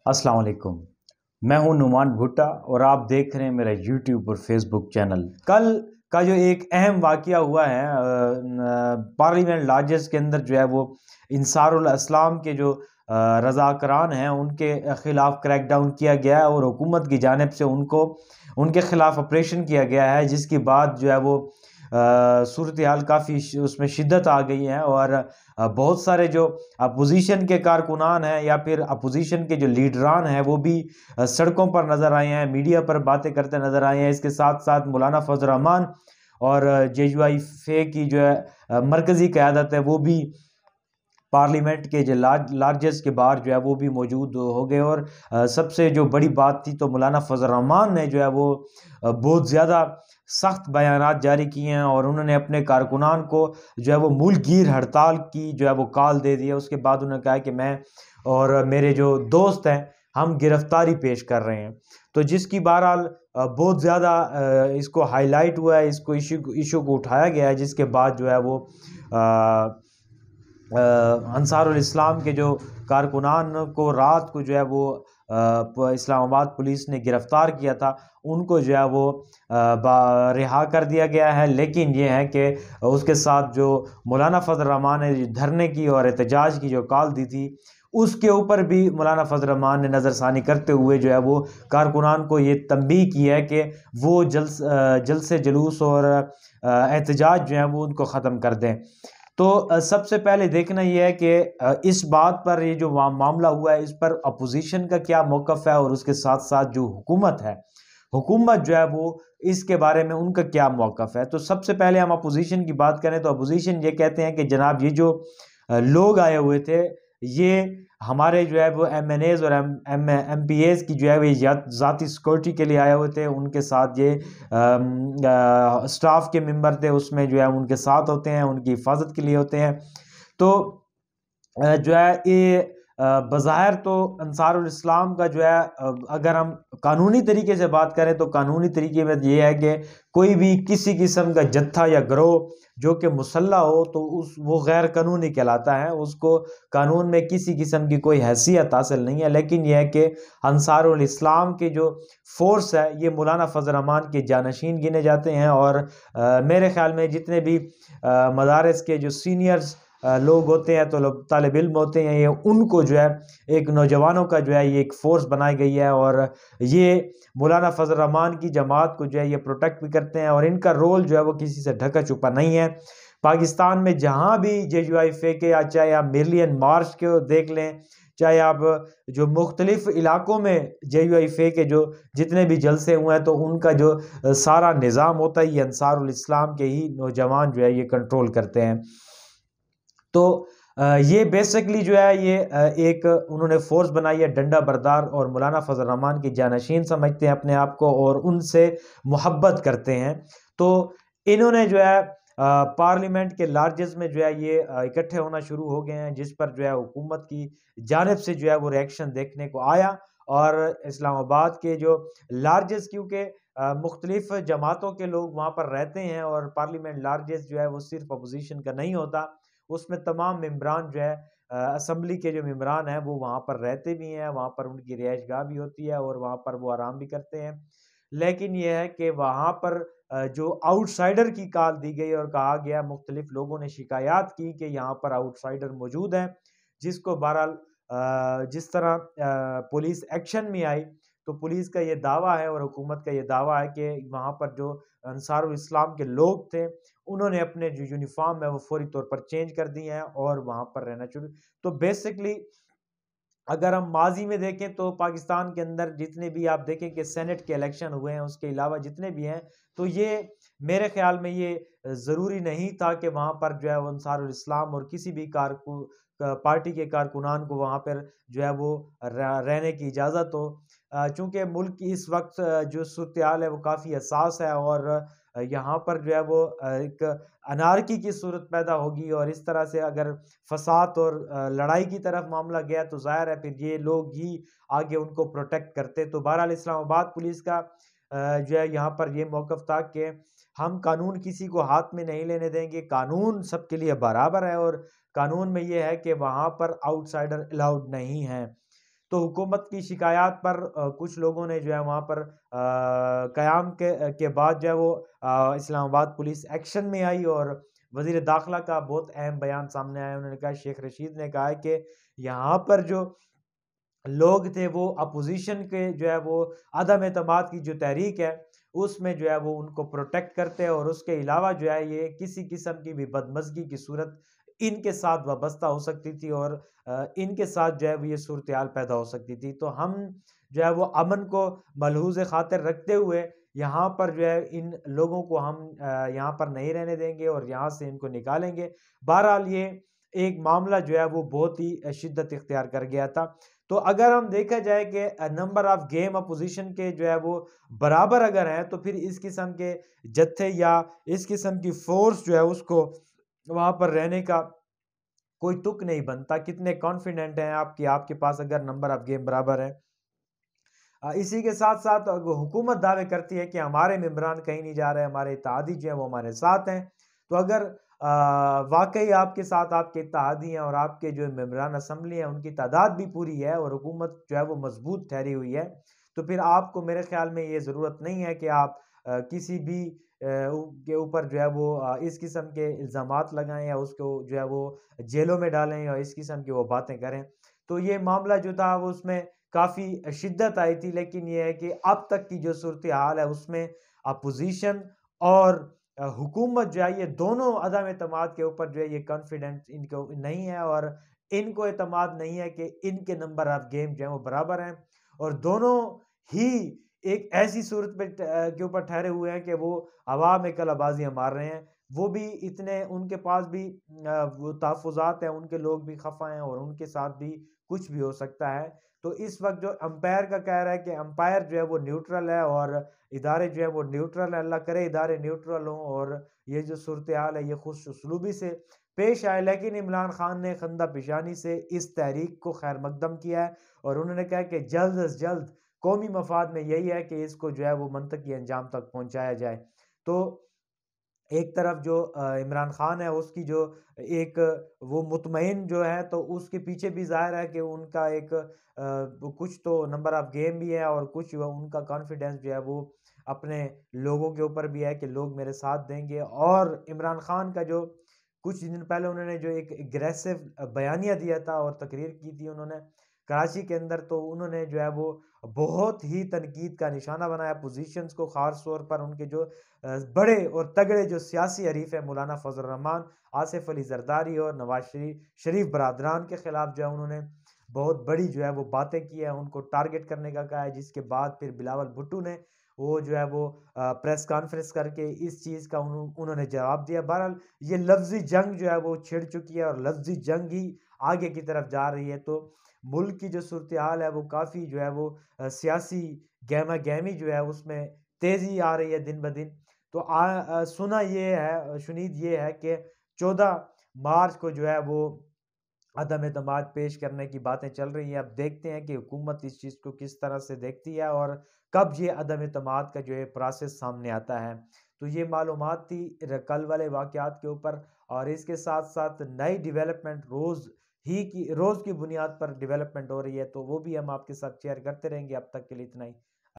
अस्सलाम वालेकुम। मैं हूं नुमान भुट्टा और आप देख रहे हैं मेरा यूट्यूब और फेसबुक चैनल। कल का जो एक अहम वाकया हुआ है पार्लियामेंट लार्जेस के अंदर जो है वो इंसारुल इस्लाम के जो रज़ाकरान हैं उनके ख़िलाफ़ क्रैकडाउन किया गया है और हुकूमत की जानिब से उनको उनके ख़िलाफ़ ऑपरेशन किया गया है, जिसके बाद जो है वो सूरत हाल काफ़ी उसमें शिद्दत आ गई है और बहुत सारे जो अपोजिशन के कारकुनान हैं या फिर अपोजिशन के जो लीडरान हैं वो भी सड़कों पर नज़र आए हैं, मीडिया पर बातें करते नज़र आए हैं। इसके साथ साथ मौलाना फजल रहमान और जेजुआई फे की जो है मरकज़ी क़यादत है वो भी पार्लियामेंट के जो लार्जेस्ट के बाहर जो है वो भी मौजूद हो गए। और सबसे जो बड़ी बात थी तो मौलाना फजल रहमान ने जो है वो बहुत ज़्यादा सख्त बयानात जारी किए हैं और उन्होंने अपने कारकुनान को जो है वो मुल्कगीर हड़ताल की जो है वो कॉल दे दी है। उसके बाद उन्होंने कहा कि मैं और मेरे जो दोस्त हैं हम गिरफ्तारी पेश कर रहे हैं, तो जिसकी बहरहाल बहुत ज़्यादा इसको हाईलाइट हुआ है, इसको इशू को उठाया गया है, जिसके बाद जो है वो अंसारुल इस्लाम के जो कारकुनान को रात को जो है वो इस्लामाबाद पुलिस ने गिरफ़्तार किया था, उनको जो है वो रिहा कर दिया गया है। लेकिन ये है कि उसके साथ जो मौलाना फजल रहमान ने धरने की और एहतजाज की जो कॉल दी थी, उसके ऊपर भी मौलाना फजल रहमान ने नज़रसानी करते हुए जो है वो कारकुनान को ये तंबीह की है कि वो जलसे जुलूस और एहतजाज जो है वो उनको ख़त्म कर दें। तो सबसे पहले देखना ये है कि इस बात पर ये जो मामला हुआ है इस पर अपोजिशन का क्या मौक़िफ़ है और उसके साथ साथ जो हुकूमत है, हुकूमत जो है वो इसके बारे में उनका क्या मौक़िफ़ है। तो सबसे पहले हम अपोजिशन की बात करें तो अपोजिशन ये कहते हैं कि जनाब ये जो लोग आए हुए थे, ये हमारे जो है वो एमएनएज़ और एमपीएज़ की जो है वो ज़ाती सिक्योरिटी के लिए आए हुए थे। उनके साथ ये स्टाफ के मेंबर थे, उसमें जो है उनके साथ होते हैं, उनकी हिफाजत के लिए होते हैं। तो जो है ये बज़ाहिर तो अंसारुल इस्लाम का जो है अगर हम कानूनी तरीके से बात करें तो कानूनी तरीके में ये है कि कोई भी किसी किस्म का जत्था या गिरोह जो कि मुसल्लह हो तो वो गैर कानूनी कहलाता है, उसको कानून में किसी किस्म की कोई हैसियत हासिल नहीं है। लेकिन यह है कि अंसारुल इस्लाम के जो फोर्स है ये मौलाना फजल रहमान के जानशीन गिने जाते हैं और मेरे ख्याल में जितने भी मदारिस के जो सीनियर्स लोग होते हैं तो लोग तालिब इल्म होते हैं, ये उनको जो है एक नौजवानों का जो है ये एक फ़ोर्स बनाई गई है और ये मौलाना फजल रहमान की जमात को जो है ये प्रोटेक्ट भी करते हैं और इनका रोल जो है वो किसी से ढका छुपा नहीं है। पाकिस्तान में जहाँ भी जेजुआई के या चाहे आप मिलियन मार्च को देख लें, चाहे आप जो मुख्तलिफ इलाकों में जेयूआई के जो जितने भी जलसे हुए हैं तो उनका जो सारा निज़ाम होता है ये अंसारुल इस्लाम के ही नौजवान जो है ये कंट्रोल करते हैं। तो ये बेसिकली जो है ये एक उन्होंने फ़ोर्स बनाई है डंडा बरदार और मौलाना फजल रहमान की जानशीन समझते हैं अपने आप को और उनसे मोहब्बत करते हैं। तो इन्होंने जो है पार्लियामेंट के लार्जेस्ट में जो है ये इकट्ठे होना शुरू हो गए हैं, जिस पर जो है हुकूमत की जानिब से जो है वो रिएक्शन देखने को आया। और इस्लामाबाद के जो लार्जेस्ट क्योंकि मुख्तलिफ जमातों के लोग वहाँ पर रहते हैं और पार्लियामेंट लार्जेस्ट जो है वो सिर्फ अपोजिशन का नहीं होता, उसमें तमाम मेंबरान जो है असम्बली के जो मेंबरान हैं वो वहाँ पर रहते भी हैं, वहाँ पर उनकी रिहाइशगाह भी होती है और वहाँ पर वो आराम भी करते हैं। लेकिन ये है कि वहाँ पर जो आउटसाइडर की कॉल दी गई और कहा गया, मुख्तलिफ लोगों ने शिकायत की कि यहाँ पर आउटसाइडर मौजूद हैं, जिसको बहरहाल जिस तरह पुलिस एक्शन में आई तो पुलिस का ये दावा है और हुकूमत का ये दावा है कि वहाँ पर जो अंसारुल इस्लाम के लोग थे उन्होंने अपने जो यूनिफ़ॉर्म है वो फ़ौरी तौर पर चेंज कर दिए हैं और वहाँ पर रहना शुरू। तो बेसिकली अगर हम माज़ी में देखें तो पाकिस्तान के अंदर जितने भी आप देखें कि सेनेट के इलेक्शन हुए हैं, उसके अलावा जितने भी हैं, तो ये मेरे ख़्याल में ये ज़रूरी नहीं था कि वहाँ पर जो है वो अंसारुल इस्लाम और किसी भी पार्टी के कारकुनान को वहाँ पर जो है वो रहने की इजाज़त हो। चूँकि मुल्क की इस वक़्त जो सूरत-ए-हाल है वो काफ़ी हसास है और यहाँ पर जो है वो एक अनार्की की सूरत पैदा होगी और इस तरह से अगर फ़साद और लड़ाई की तरफ मामला गया तो ज़ाहिर है फिर ये लोग ही आगे उनको प्रोटेक्ट करते। तो बहरहाल इस्लामाबाद पुलिस का जो है यहाँ पर ये मौक़िफ़ था कि हम कानून किसी को हाथ में नहीं लेने देंगे, कानून सबके लिए बराबर है और कानून में ये है कि वहाँ पर आउटसाइडर अलाउड नहीं हैं। तो हुकूमत की शिकायत पर कुछ लोगों ने जो है वहाँ पर क़याम के बाद जो है वो इस्लामाबाद पुलिस एक्शन में आई और वज़ीर दाखिला का बहुत अहम बयान सामने आया। उन्होंने कहा, शेख रशीद ने कहा है कि यहाँ पर जो लोग थे वो अपोजिशन के जो है वो अदम एतमाद की जो तहरीक है उसमें जो है वो उनको प्रोटेक्ट करते हैं और उसके अलावा जो है ये किसी किस्म की भी बदमज़गी की सूरत इनके साथ वाबस्ता हो सकती थी और इनके साथ जो है वो ये सूरत हाल पैदा हो सकती थी। तो हम जो है वो अमन को मलहूज़ खातिर रखते हुए यहाँ पर जो है इन लोगों को हम यहाँ पर नहीं रहने देंगे और यहाँ से इनको निकालेंगे। बहरहाल ये एक मामला जो है वो बहुत ही शिद्दत इख्तियार कर गया था। तो अगर हम देखा जाए कि नंबर ऑफ गेम अपोजिशन के जो है वो बराबर अगर हैं तो फिर इस किस्म के जत्थे या इस किस्म की फोर्स जो है उसको वहाँ पर रहने का कोई तुक नहीं बनता। कितने कॉन्फिडेंट हैं आप कि आपके पास अगर नंबर ऑफ गेम बराबर है। इसी के साथ-साथ हुकूमत दावे करती है कि हमारे मेंबरान कहीं नहीं जा रहे, हमारे इत्तेहादी जो हैं वो हमारे साथ हैं। तो अगर वाक़ई आपके साथ आपके इत्तेहादी हैं और आपके जो मेंबरान असम्बली हैं उनकी तादाद भी पूरी है और हुकूमत जो है वो मज़बूत ठहरी हुई है, तो फिर आपको मेरे ख़्याल में ये ज़रूरत नहीं है कि आप किसी भी के ऊपर जो है वो इस किस्म के इल्ज़ामात लगाएँ या उसको जो है वो जेलों में डालें या इस किस्म की वो बातें करें। तो ये मामला जो था वो उसमें काफ़ी शिद्दत आई थी, लेकिन ये है कि अब तक की जो सूरत-ए-हाल है उसमें अपोज़िशन और हुकूमत जो है ये दोनों अदम एतमाद के ऊपर जो है ये कॉन्फिडेंस इनको नहीं है और इनको एतमाद नहीं है कि इनके नंबर ऑफ गेम जो है वो बराबर हैं और दोनों ही एक ऐसी सूरत पे के ऊपर ठहरे हुए हैं कि वो हवा में कलाबाज़ियाँ मार रहे हैं। वो भी इतने उनके पास भी वो तहफ़्फ़ुज़ात हैं, उनके लोग भी ख़फ़ा हैं और उनके साथ भी कुछ भी हो सकता है। तो इस वक़्त जो अंपायर का कह रहा है कि अंपायर जो है वो न्यूट्रल है और इदारे जो है वो न्यूट्रल है, अल्लाह करे इदारे न्यूट्रल हों और ये जो सूरत-ए-हाल है ये खुश उसलूबी से पेश आए। लेकिन इमरान खान ने खंदा पेशानी से इस तहरीक को खैर मकदम किया है और उन्होंने कहा कि जल्द अज़ जल्द कौमी मफ़ाद में यही है कि इसको जो है वो मंतकी अंजाम तक पहुँचाया जाए। तो एक तरफ जो इमरान खान है उसकी जो एक वो मुतमईन जो है तो उसके पीछे भी ज़ाहिर है कि उनका एक कुछ तो नंबर ऑफ गेम भी है और कुछ उनका कॉन्फिडेंस जो है वो अपने लोगों के ऊपर भी है कि लोग मेरे साथ देंगे। और इमरान खान का जो कुछ दिन पहले उन्होंने जो एक एग्रेसिव बयानिया दिया था और तकरीर की थी उन्होंने कराची के अंदर, तो उन्होंने जो है वो बहुत ही तनकीद का निशाना बनाया पोजीशंस को, ख़ास तौर पर उनके जो बड़े और तगड़े जो सियासी हरीफ है मौलाना फजल रहमान, आसिफ अली जरदारी और नवाज शरीफ बरादरान के खिलाफ जो है उन्होंने बहुत बड़ी जो है वो बातें की है, उनको टारगेट करने का कहा है। जिसके बाद फिर बिलावल भुट्टो ने वो जो है वो प्रेस कॉन्फ्रेंस करके इस चीज़ का उन्होंने जवाब दिया। बहरहाल ये लफ्ज़ी जंग जो है वो छिड़ चुकी है और लफ्ज़ी जंग ही आगे की तरफ जा रही है। तो मुल्क की जो सूरत-ए-हाल है वो काफ़ी जो है वो सियासी गहमा-गहमी जो है उसमें तेज़ी आ रही है दिन-ब-दिन। तो शुनीद ये है कि 14 मार्च को जो है वो अदम एतमाद पेश करने की बातें चल रही हैं। अब देखते हैं कि हुकूमत इस चीज़ को किस तरह से देखती है और कब ये अदम एतमाद का जो है प्रोसेस सामने आता है। तो ये मालूमात थी कल वाले वाक़यात के ऊपर और इसके साथ-साथ नई डेवलपमेंट रोज़ की बुनियाद पर डेवलपमेंट हो रही है, तो वो भी हम आपके साथ शेयर करते रहेंगे। अब तक के लिए इतना ही।